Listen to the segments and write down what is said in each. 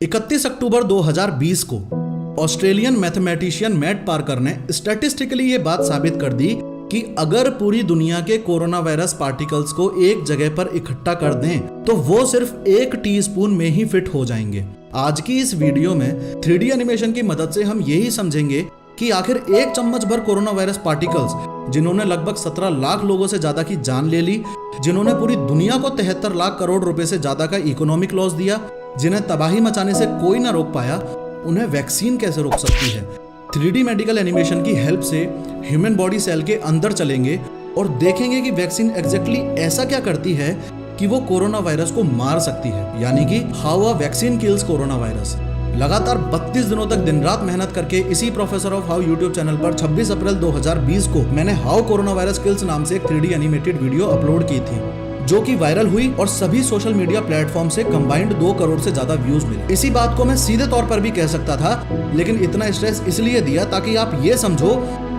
31 अक्टूबर 2020 को Australian mathematician mat Parker ने statistically ये बात साबित कर दी कि अगर पूरी दुनिया के कोरोना वायरस पार्टिकल्स को एक जगह पर इकट्ठा कर दें तो वो सिर्फ 1 टीस्पून में ही फिट हो जाएंगे। आज की इस वीडियो में 3D एनिमेशन की मदद से हम यही समझेंगे कि आखिर 1 चम्मच भर कोरोना वायरस पार्टिकल्स जिन्होंने लगभग 17 लाख लोगों से ज्यादा की जान ले ली, जिन्होंने पूरी दुनिया को 73 लाख करोड़ रुपए से ज्यादा का इकोनॉमिक लॉस दिया, जिन्हें तबाही मचाने से कोई ना रोक पाया, उन्हें वैक्सीन कैसे रोक सकती है। 3D मेडिकल एनिमेशन की हेल्प से ह्यूमन बॉडी सेल के अंदर चलेंगे और देखेंगे कि वैक्सीन एग्जैक्टली ऐसा क्या करती है कि वो कोरोना वायरस को मार सकती है, यानी कि how a vaccine kills corona virus. लगातार 32 दिनों तक दिन रात मेहनत करके इसी professor of how YouTube channel पर 26 अप्रैल 2020 को मैंने हाउ कोरोना वायरस किल्स नाम से एक 3D एनिमेटेड वीडियो अपलोड की थी, जो कि वायरल हुई और सभी सोशल मीडिया प्लेटफॉर्म से कंबाइंड 2 करोड़ से ज्यादा व्यूज मिले। इसी बात को मैं सीधे तौर पर भी कह सकता था, लेकिन इतना स्ट्रेस इसलिए दिया ताकि आप ये समझो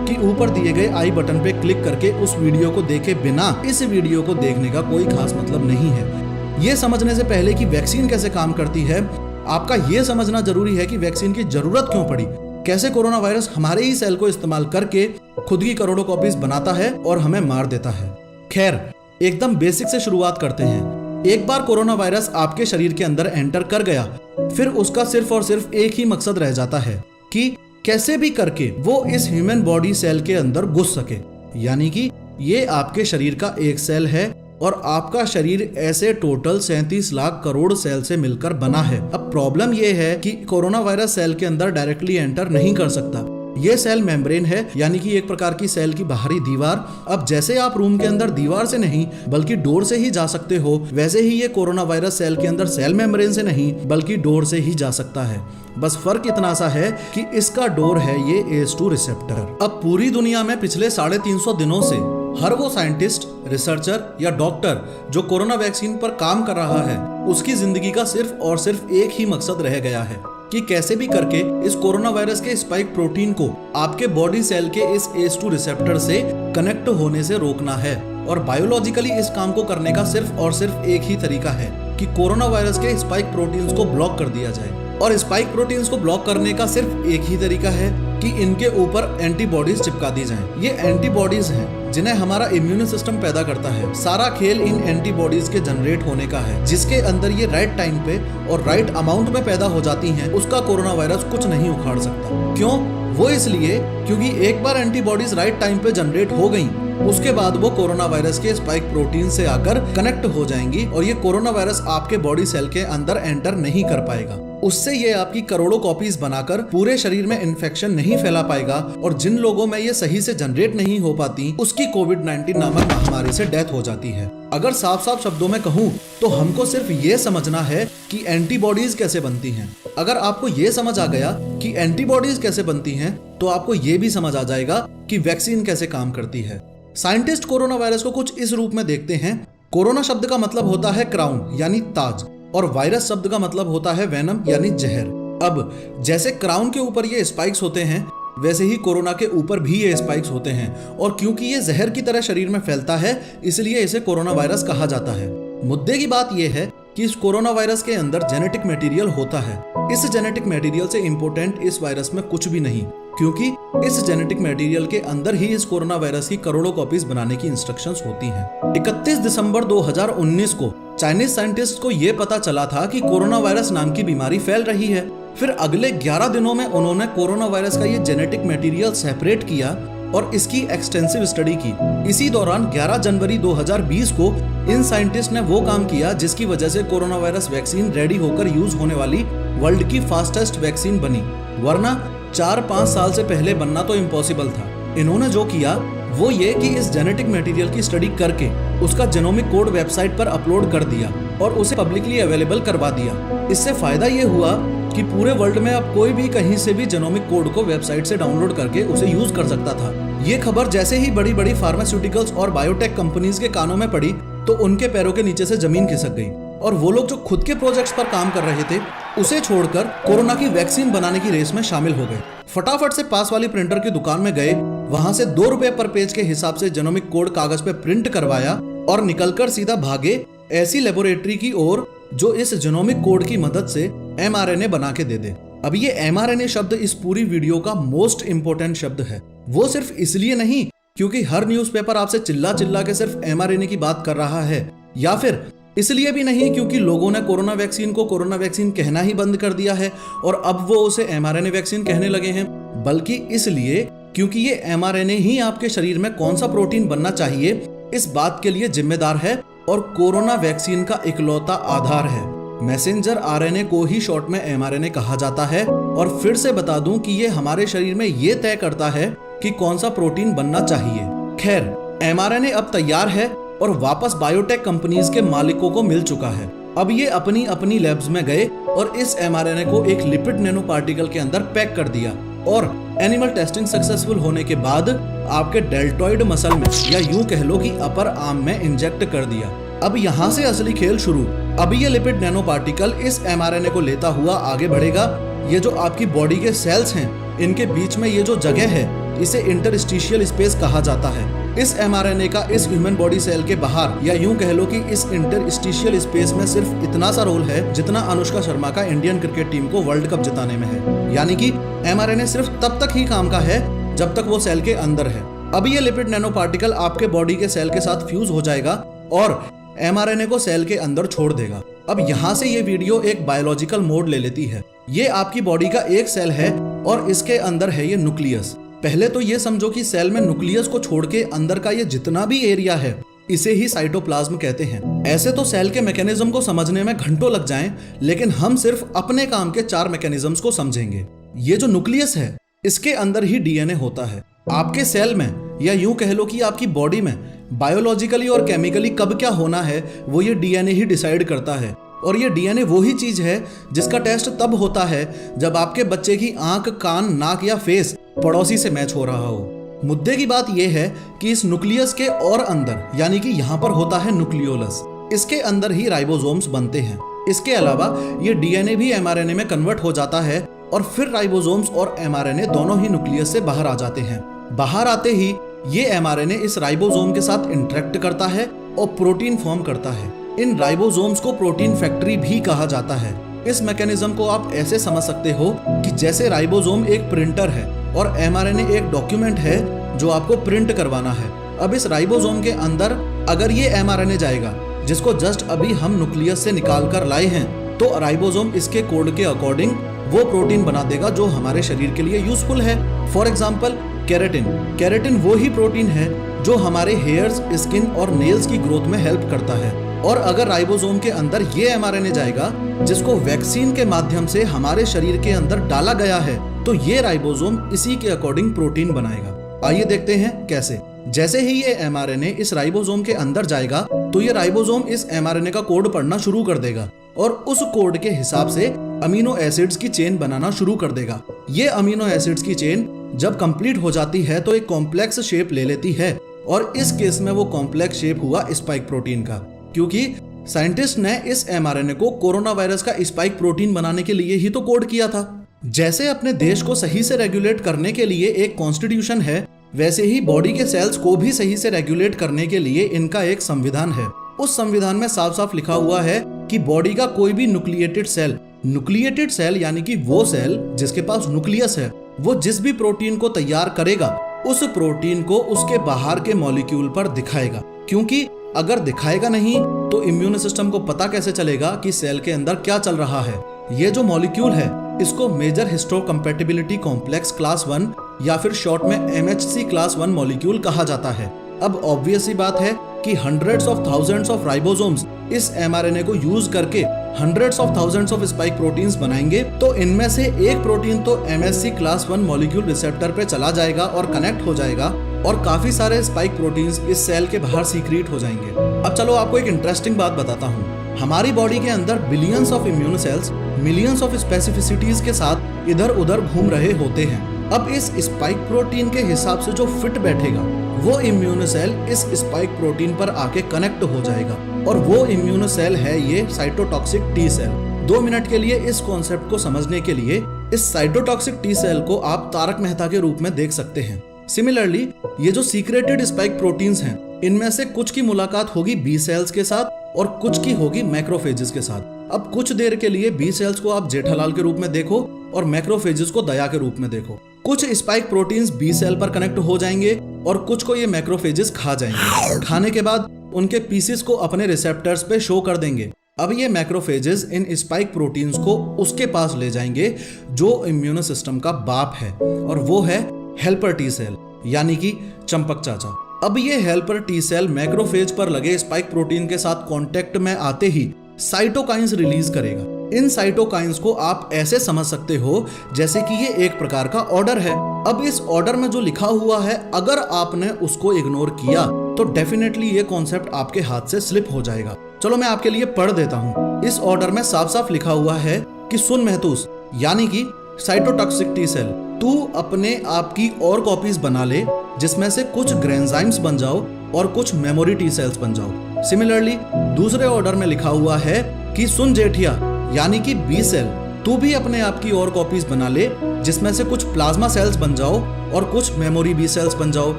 कि ऊपर दिए गए आई बटन पे क्लिक करके उस वीडियो को देखे बिना इस वीडियो को देखने का कोई खास मतलब नहीं है। ये समझने से पहले कि वैक्सीन कैसे काम करती है, आपका ये समझना जरूरी है कि वैक्सीन की जरूरत क्यों पड़ी, कैसे कोरोना वायरस हमारे ही सेल को इस्तेमाल करके खुद की करोड़ों कॉपीज बनाता है और हमें मार देता है। खैर, एकदम बेसिक से शुरुआत करते हैं। एक बार कोरोना वायरस आपके शरीर के अंदर एंटर कर गया, फिर उसका सिर्फ और सिर्फ एक ही मकसद रह जाता है कि कैसे भी करके वो इस ह्यूमन बॉडी सेल के अंदर घुस सके। यानी कि ये आपके शरीर का एक सेल है और आपका शरीर ऐसे टोटल 37 लाख करोड़ सेल से मिलकर बना है। अब प्रॉब्लम ये है कि कोरोना वायरस सेल के अंदर डायरेक्टली एंटर नहीं कर सकता। ये सेल मेम्ब्रेन है, यानी कि एक प्रकार की सेल की बाहरी दीवार। अब जैसे आप रूम के अंदर दीवार से नहीं बल्कि डोर से ही जा सकते हो, वैसे ही ये कोरोना वायरस सेल के अंदर सेल मेम्ब्रेन से नहीं बल्कि डोर से ही जा सकता है। बस फर्क इतना सा है कि इसका डोर है ये ACE2 रिसेप्टर। अब पूरी दुनिया में पिछले 350 दिनों से हर वो साइंटिस्ट, रिसर्चर या डॉक्टर जो कोरोना वैक्सीन पर काम कर रहा है, उसकी जिंदगी का सिर्फ और सिर्फ एक ही मकसद रह गया है कि कैसे भी करके इस कोरोना वायरस के स्पाइक प्रोटीन को आपके बॉडी सेल के इस ACE2 रिसेप्टर से कनेक्ट होने से रोकना है। और बायोलॉजिकली इस काम को करने का सिर्फ और सिर्फ एक ही तरीका है कि कोरोना वायरस के स्पाइक प्रोटीन्स को ब्लॉक कर दिया जाए। और स्पाइक प्रोटीन्स को ब्लॉक करने का सिर्फ एक ही तरीका है कि इनके ऊपर एंटीबॉडीज चिपका दी जाएं। ये एंटीबॉडीज हैं जिन्हें हमारा इम्यून सिस्टम पैदा करता है। सारा खेल इन एंटीबॉडीज के जनरेट होने का है, जिसके अंदर ये राइट टाइम पे और राइट अमाउंट में पैदा हो जाती हैं। उसका कोरोना वायरस कुछ नहीं उखाड़ सकता। क्यों? वो इसलिए क्योंकि एक बार एंटीबॉडीज राइट टाइम पे जनरेट हो गई, उसके बाद वो कोरोना वायरस के स्पाइक प्रोटीन से आकर कनेक्ट हो जाएंगी और ये कोरोना वायरस आपके बॉडी सेल के अंदर एंटर नहीं कर पाएगा। उससे ये आपकी करोड़ों कॉपीज बनाकर पूरे शरीर में इन्फेक्शन नहीं फैला पाएगा और जिन लोगों में ये सही से जनरेट नहीं हो पाती, उसकी कोविड-19 नामक महामारी से डेथ हो जाती है। अगर साफ साफ शब्दों में कहूँ तो हमको सिर्फ ये समझना है कि एंटीबॉडीज कैसे बनती हैं। अगर आपको ये समझ आ गया कि एंटीबॉडीज कैसे बनती हैं, तो आपको ये भी समझ आ जाएगा कि वैक्सीन कैसे काम करती है। साइंटिस्ट कोरोना वायरस को कुछ इस रूप में देखते हैं। कोरोना शब्द का मतलब होता है क्राउन यानी ताज, और वायरस शब्द का मतलब होता है वेनम यानी जहर। अब जैसे क्राउन के ऊपर ये स्पाइक्स होते हैं, वैसे ही कोरोना के ऊपर भी ये स्पाइक्स होते हैं, और क्योंकि ये जहर की तरह शरीर में फैलता है, इसलिए इसे कोरोना वायरस कहा जाता है। मुद्दे की बात यह है कि इस कोरोना वायरस के अंदर जेनेटिक मटेरियल होता है। इस जेनेटिक मटेरियल से इंपॉर्टेंट इस वायरस में कुछ भी नहीं, क्योंकि इस जेनेटिक मटेरियल के अंदर ही इस कोरोना वायरस की करोड़ों कॉपीज बनाने की इंस्ट्रक्शंस होती हैं। 31 दिसंबर 2019 को चाइनीज साइंटिस्ट को यह पता चला था कि कोरोना वायरस नाम की बीमारी फैल रही है। फिर अगले 11 दिनों में उन्होंने कोरोना वायरस का ये जेनेटिक मटेरियल सेपरेट किया और इसकी एक्सटेंसिव स्टडी की। इसी दौरान 11 जनवरी 2020 को इन साइंटिस्ट ने वो काम किया जिसकी वजह से कोरोना वायरस वैक्सीन रेडी होकर यूज होने वाली वर्ल्ड की फास्टेस्ट वैक्सीन बनी, वरना 4-5 साल से पहले बनना तो इम्पॉसिबल था। इन्होंने जो किया वो ये कि इस जेनेटिक मटेरियल की स्टडी करके उसका जेनोमिक कोड वेबसाइट पर अपलोड कर दिया और उसे पब्लिकली अवेलेबल करवा दिया। इससे फायदा ये हुआ कि पूरे वर्ल्ड में अब कोई भी कहीं से भी जेनोमिक कोड को वेबसाइट से डाउनलोड करके उसे यूज कर सकता था। ये खबर जैसे ही बड़ी बड़ी फार्मास्यूटिकल्स और बायोटेक कंपनीज के कानों में पड़ी, तो उनके पैरों के नीचे से जमीन खिसक गई और वो लोग जो खुद के प्रोजेक्ट्स पर काम कर रहे थे, उसे छोड़कर कोरोना की वैक्सीन बनाने की रेस में शामिल हो गए। फटाफट से पास वाली प्रिंटर की दुकान में गए, वहां से 2 रुपए पर पेज के हिसाब से जेनोमिक कोड कागज पे प्रिंट करवाया और निकलकर सीधा भागे ऐसी लेबोरेटरी की ओर जो इस जेनोमिक कोड की मदद से mRNA बना के दे दे। अब ये mRNA शब्द इस पूरी वीडियो का मोस्ट इंपोर्टेंट शब्द है। वो सिर्फ इसलिए नहीं क्योंकि हर न्यूज़पेपर आपसे चिल्ला चिल्ला के सिर्फ mRNA की बात कर रहा है, या फिर इसलिए भी नहीं क्योंकि लोगों ने कोरोना वैक्सीन को कोरोना वैक्सीन कहना ही बंद कर दिया है और अब वो उसे mRNA वैक्सीन कहने लगे हैं, बल्कि इसलिए क्योंकि ये mRNA ही आपके शरीर में कौन सा प्रोटीन बनना चाहिए इस बात के लिए जिम्मेदार है और कोरोना वैक्सीन का इकलौता आधार है। मैसेंजर आरएनए को ही शॉर्ट में mRNA कहा जाता है। और फिर से बता दूं कि ये हमारे शरीर में ये तय करता है कि कौन सा प्रोटीन बनना चाहिए। खैर, mRNA अब तैयार है और वापस बायोटेक कंपनीज के मालिकों को मिल चुका है। अब ये अपनी अपनी लैब्स में गए और इस mRNA को एक लिपिड नैनो पार्टिकल के अंदर पैक कर दिया और एनिमल टेस्टिंग सक्सेसफुल होने के बाद आपके डेल्टॉइड मसल में, या यूं कह लो कि अपर आर्म में इंजेक्ट कर दिया। अब यहाँ से असली खेल शुरू। अब ये लिपिड नैनो पार्टिकल इस mRNA को लेता हुआ आगे बढ़ेगा। ये जो आपकी बॉडी के सेल्स हैं, इनके बीच में ये जो जगह है, इसे इंटरस्टिशियल स्पेस कहा जाता है। इस mRNA का इस ह्यूमन बॉडी सेल के बाहर, या यूं कह लो कि इस इंटरस्टिशियल स्पेस में सिर्फ इतना सा रोल है जितना अनुष्का शर्मा का इंडियन क्रिकेट टीम को वर्ल्ड कप जिताने में है। यानी कि mRNA सिर्फ तब तक ही काम का है जब तक वो सेल के अंदर है। अब ये लिपिड नैनो पार्टिकल आपके बॉडी के सेल के साथ फ्यूज हो जाएगा और mRNA को सेल के अंदर छोड़ देगा। अब यहाँ से ये वीडियो एक बायोलॉजिकल मोड ले लेती है। ये आपकी बॉडी का एक सेल है और इसके अंदर है ये न्यूक्लियस। पहले तो ये समझो कि सेल में न्यूक्लियस को छोड़ के अंदर का ये जितना भी एरिया है, इसे ही साइटोप्लाज्म कहते हैं। ऐसे तो सेल के मैकेनिज्म को समझने में घंटों लग जाएं, लेकिन हम सिर्फ अपने काम के 4 मैकेनिज्म्स को समझेंगे। ये जो न्यूक्लियस है, इसके अंदर ही डीएनए होता है। आपके सेल में, या यूं कह लो कि आपकी बॉडी में बायोलॉजिकली और केमिकली कब क्या होना है, वो ये डीएनए ही डिसाइड करता है। और ये डीएनए वो ही चीज है जिसका टेस्ट तब होता है जब आपके बच्चे की आंख, कान, नाक या फेस पड़ोसी से मैच हो रहा हो। मुद्दे की बात यह है कि इस न्यूक्लियस के और अंदर, यानी कि यहाँ पर होता है न्यूक्लियोलस, इसके अंदर ही राइबोसोम्स बनते हैं। इसके अलावा ये डीएनए भी mRNA में कन्वर्ट हो जाता है और फिर राइबोसोम्स और mRNA दोनों ही न्यूक्लियस से बाहर आ जाते हैं। बाहर आते ही ये mRNA इस राइबोसोम के साथ इंटरेक्ट करता है और प्रोटीन फॉर्म करता है। इन राइबोसोम्स को प्रोटीन फैक्ट्री भी कहा जाता है। इस मैकेनिज्म को आप ऐसे समझ सकते हो कि जैसे राइबोसोम एक प्रिंटर है और mRNA एक डॉक्यूमेंट है जो आपको प्रिंट करवाना है। अब इस राइबोसोम के अंदर अगर ये mRNA जाएगा, जिसको जस्ट अभी हम न्यूक्लियस से निकाल कर लाए हैं, तो राइबोसोम इसके कोड के अकॉर्डिंग वो प्रोटीन बना देगा जो हमारे शरीर के लिए यूजफुल है। For example keratin. केराटिन वो ही प्रोटीन है जो हमारे हेयर्स, स्किन और नेल्स की ग्रोथ में हेल्प करता है। और अगर राइबोसोम के अंदर ये mRNA जाएगा जिसको वैक्सीन के माध्यम से हमारे शरीर के अंदर डाला गया है, तो ये राइबोसोम इसी के अकॉर्डिंग प्रोटीन बनाएगा। आइए देखते हैं कैसे। जैसे ही ये mRNA इस राइबोसोम के अंदर जाएगा, तो ये राइबोसोम इस mRNA का कोड पढ़ना शुरू कर देगा और उस कोड के हिसाब से अमीनो एसिड्स की चेन बनाना शुरू कर देगा। ये अमीनो एसिड्स की चेन जब कंप्लीट हो जाती है तो एक कॉम्प्लेक्स शेप ले लेती है, और इस केस में वो कॉम्प्लेक्स शेप हुआ स्पाइक प्रोटीन का, क्योंकि साइंटिस्ट ने इस mRNA को कोरोना वायरस का स्पाइक प्रोटीन बनाने के लिए ही तो कोड किया था। जैसे अपने देश को सही से रेगुलेट करने के लिए एक कॉन्स्टिट्यूशन है, वैसे ही बॉडी के सेल्स को भी सही से रेगुलेट करने के लिए इनका एक संविधान है। उस संविधान में साफ साफ लिखा हुआ है कि बॉडी का कोई भी न्यूक्लिएटेड सेल यानी कि वो सेल जिसके पास न्यूक्लियस है, वो जिस भी प्रोटीन को तैयार करेगा, उस प्रोटीन को उसके बाहर के मॉलिक्यूल पर दिखाएगा। क्योंकि अगर दिखाएगा नहीं तो इम्यून सिस्टम को पता कैसे चलेगा कि सेल के अंदर क्या चल रहा है। ये जो मॉलिक्यूल है, इसको मेजर हिस्टोकम्पैटिबिलिटी कॉम्प्लेक्स क्लास 1 या फिर शॉर्ट में MHC क्लास 1 मॉलिक्यूल कहा जाता है। अब ऑब्वियस सी बात है कि hundreds of thousands of ribosomes इस mRNA को यूज करके hundreds of thousands of spike proteins बनाएंगे, तो इनमें से एक प्रोटीन तो MHC क्लास 1 मॉलिक्यूल रिसेप्टर पे चला जाएगा और कनेक्ट हो जाएगा, और काफी सारे स्पाइक प्रोटीन्स इस सेल के बाहर सीक्रेट हो जाएंगे। अब चलो आपको एक इंटरेस्टिंग बात बताता हूँ। हमारी बॉडी के अंदर billions of immune cells millions of specificities के साथ इधर उधर घूम रहे होते हैं। अब इस स्पाइक प्रोटीन के हिसाब से जो फिट बैठेगा, वो इम्यून सेल इस स्पाइक प्रोटीन पर आके कनेक्ट हो जाएगा, और वो इम्यून सेल है ये साइटोटॉक्सिक टी सेल। 2 मिनट के लिए इस कॉन्सेप्ट को समझने के लिए इस साइटोटॉक्सिक टी सेल को आप तारक मेहता के रूप में देख सकते हैं। सिमिलरली ये जो सीक्रेटेड स्पाइक प्रोटीन्स हैं, इनमें से कुछ की मुलाकात होगी बी सेल्स के साथ और कुछ की होगी मैक्रोफेजेस के साथ। अब कुछ देर के लिए बी सेल्स को आप जेठालाल के रूप में देखो और मैक्रोफेजेस को दया के रूप में देखो। कुछ स्पाइक प्रोटीन्स बी सेल पर कनेक्ट हो जाएंगे और कुछ को ये मैक्रोफेजेस खा जाएंगे। खाने के बाद उनके पीसेस को अपने रिसेप्टर्स पे शो कर देंगे। अब ये मैक्रोफेजेस इन स्पाइक प्रोटीन्स को उसके पास ले जाएंगे जो इम्यूनो सिस्टम का बाप है, और वो है हेल्पर टी सेल, यानी कि चंपक चाचा। अब ये हेल्पर टी सेल मैक्रोफेज पर लगे स्पाइक प्रोटीन के साथ कांटेक्ट में आते ही साइटोकाइंस रिलीज करेगा। इन साइटोकाइंस को आप ऐसे समझ सकते हो जैसे कि ये एक प्रकार का ऑर्डर है। अब इस ऑर्डर में जो लिखा हुआ है, अगर आपने उसको इग्नोर किया तो डेफिनेटली ये कॉन्सेप्ट आपके हाथ से स्लिप हो जाएगा। चलो मैं आपके लिए पढ़ देता हूँ। इस ऑर्डर में साफ साफ लिखा हुआ है कि सुन महतूस, यानी कि साइटोटॉक्सिक टी सेल, तू अपने आप की और कॉपीज बना ले जिसमें से कुछ ग्रेन्जाइम्स बन जाओ और कुछ मेमोरी टी सेल्स बन जाओ। सिमिलरली दूसरे ऑर्डर में लिखा हुआ है कि सुन जेठिया, यानी कि बी सेल, तू भी अपने आप की और कॉपीज बना ले जिसमें से कुछ प्लाज्मा सेल्स बन जाओ और कुछ मेमोरी बी सेल्स बन जाओ।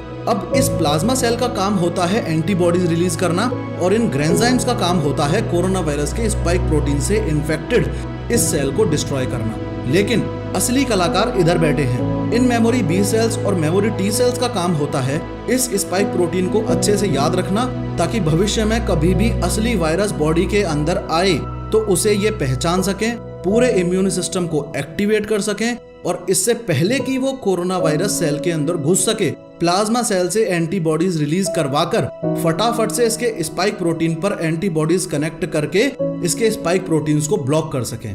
अब इस प्लाज्मा सेल का काम होता है एंटीबॉडीज रिलीज करना और इन ग्रेन्जाइम्स का काम होता है कोरोना वायरस के स्पाइक प्रोटीन से इन्फेक्टेड इस सेल को डिस्ट्रॉय करना। लेकिन असली कलाकार इधर बैठे हैं। इन मेमोरी बी सेल्स और मेमोरी टी सेल्स का काम होता है इस स्पाइक प्रोटीन को अच्छे से याद रखना, ताकि भविष्य में कभी भी असली वायरस बॉडी के अंदर आए तो उसे ये पहचान सकें, पूरे इम्यून सिस्टम को एक्टिवेट कर सकें और इससे पहले कि वो कोरोना वायरस सेल के अंदर घुस सके, प्लाज्मा सेल से एंटीबॉडीज रिलीज करवाकर फटाफट से इसके स्पाइक प्रोटीन पर एंटीबॉडीज कनेक्ट करके इसके स्पाइक प्रोटीन्स को ब्लॉक कर सकें।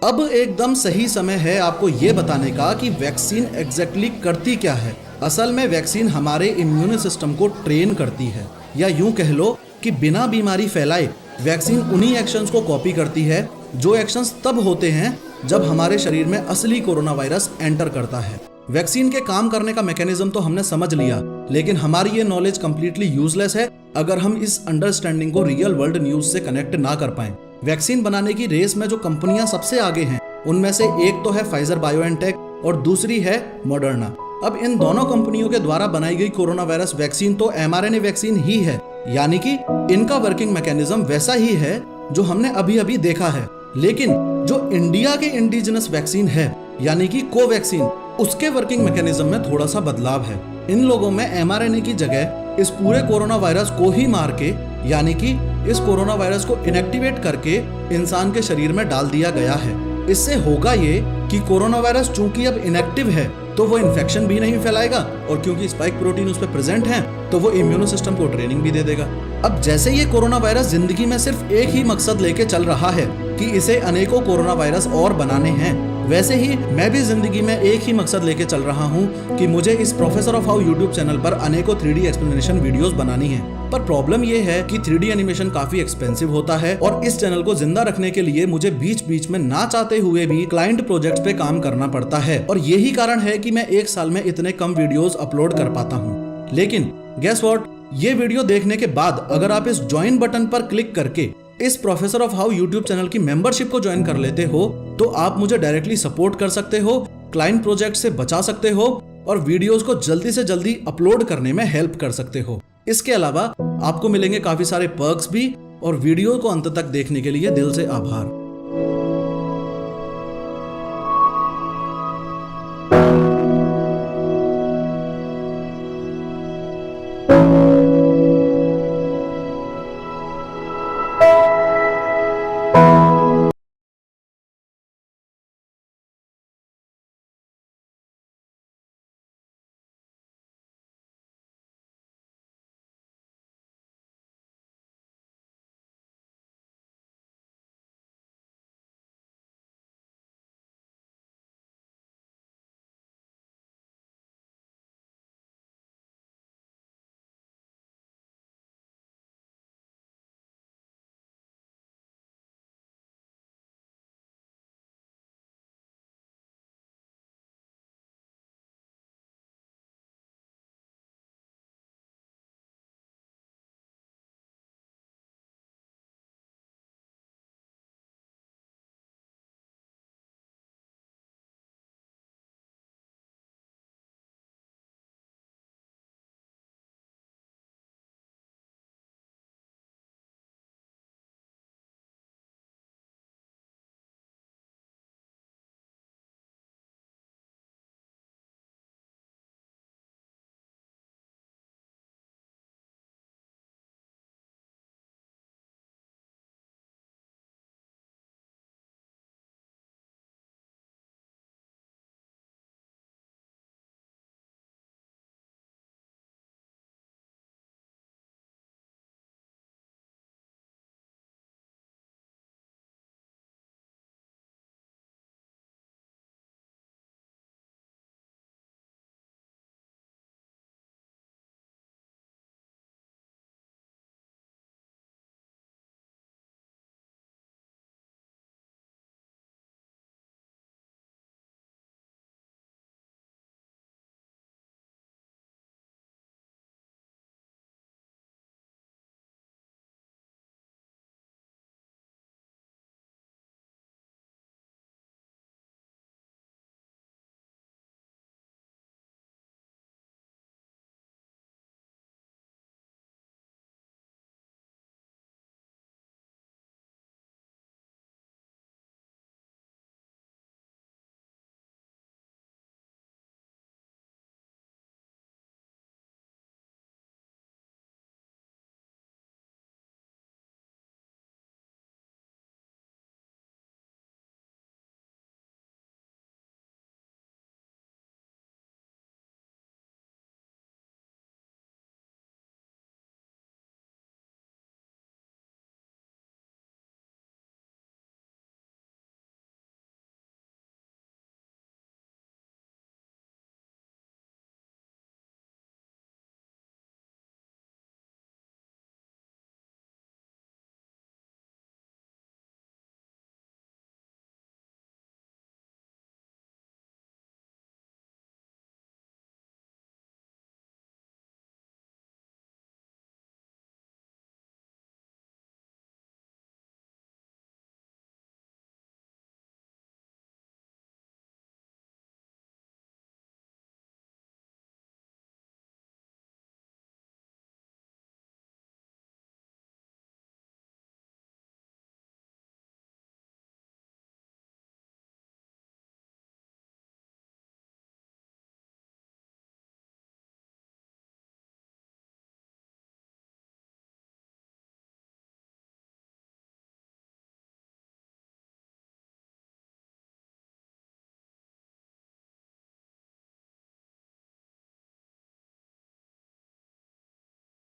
अब एकदम सही समय है आपको ये बताने का कि वैक्सीन एग्जैक्टली करती क्या है। असल में वैक्सीन हमारे इम्यून सिस्टम को ट्रेन करती है, या यूं कह लो कि बिना बीमारी फैलाए वैक्सीन उन्हीं एक्शंस को कॉपी करती है जो एक्शंस तब होते हैं जब हमारे शरीर में असली कोरोना वायरस एंटर करता है। वैक्सीन के काम करने का मैकेनिज्म तो हमने समझ लिया, लेकिन हमारी ये नॉलेज कंप्लीटली यूजलेस है अगर हम इस अंडरस्टैंडिंग को रियल वर्ल्ड न्यूज से कनेक्ट ना कर पाएं। वैक्सीन बनाने की रेस में जो कंपनियां सबसे आगे हैं उनमें से एक तो है फाइजर बायोएनटेक और दूसरी है मॉडर्ना। अब इन दोनों कंपनियों के द्वारा बनाई गई कोरोना वायरस वैक्सीन तो mRNA वैक्सीन ही है, यानी कि इनका वर्किंग मैकेनिज्म वैसा ही है जो हमने अभी अभी देखा है। लेकिन जो इंडिया के इंडिजिनस वैक्सीन है, यानी कि कोवैक्सीन, उसके वर्किंग मैकेनिज्म में थोड़ा सा बदलाव है। इन लोगों में mRNA की जगह इस पूरे कोरोना वायरस को ही मार के, यानी कि इस कोरोना वायरस को इनएक्टिवेट करके इंसान के शरीर में डाल दिया गया है। इससे होगा ये कि कोरोना वायरस चूंकि अब इनएक्टिव है तो वो इन्फेक्शन भी नहीं फैलाएगा, और क्योंकि स्पाइक प्रोटीन उस पर प्रेजेंट हैं तो वो इम्यूनो सिस्टम को ट्रेनिंग भी दे देगा। अब जैसे ये कोरोना वायरस जिंदगी में सिर्फ एक ही मकसद लेके चल रहा है कि इसे अनेकों कोरोना वायरस और बनाने हैं, वैसे ही मैं भी जिंदगी में एक ही मकसद लेके चल रहा हूँ कि मुझे इस professor of how YouTube channel पर अनेकों 3D एक्सप्लेनेशन वीडियोस बनानी है। पर प्रॉब्लम ये है कि 3D एनिमेशन काफी एक्सपेंसिव होता है और इस चैनल को जिंदा रखने के लिए मुझे बीच बीच में ना चाहते हुए भी क्लाइंट प्रोजेक्ट्स पे काम करना पड़ता है, और यही कारण है कि मैं एक साल में इतने कम वीडियोस अपलोड कर पाता हूँ। लेकिन गेस व्हाट, ये वीडियो देखने के बाद अगर आप इस ज्वाइन बटन पर क्लिक करके इस professor of how YouTube channel की मेंबरशिप को ज्वाइन कर लेते हो तो आप मुझे डायरेक्टली सपोर्ट कर सकते हो, क्लाइंट प्रोजेक्ट से बचा सकते हो और वीडियोस को जल्दी से जल्दी अपलोड करने में हेल्प कर सकते हो। इसके अलावा आपको मिलेंगे काफी सारे पर्क्स भी, और वीडियो को अंत तक देखने के लिए दिल से आभार।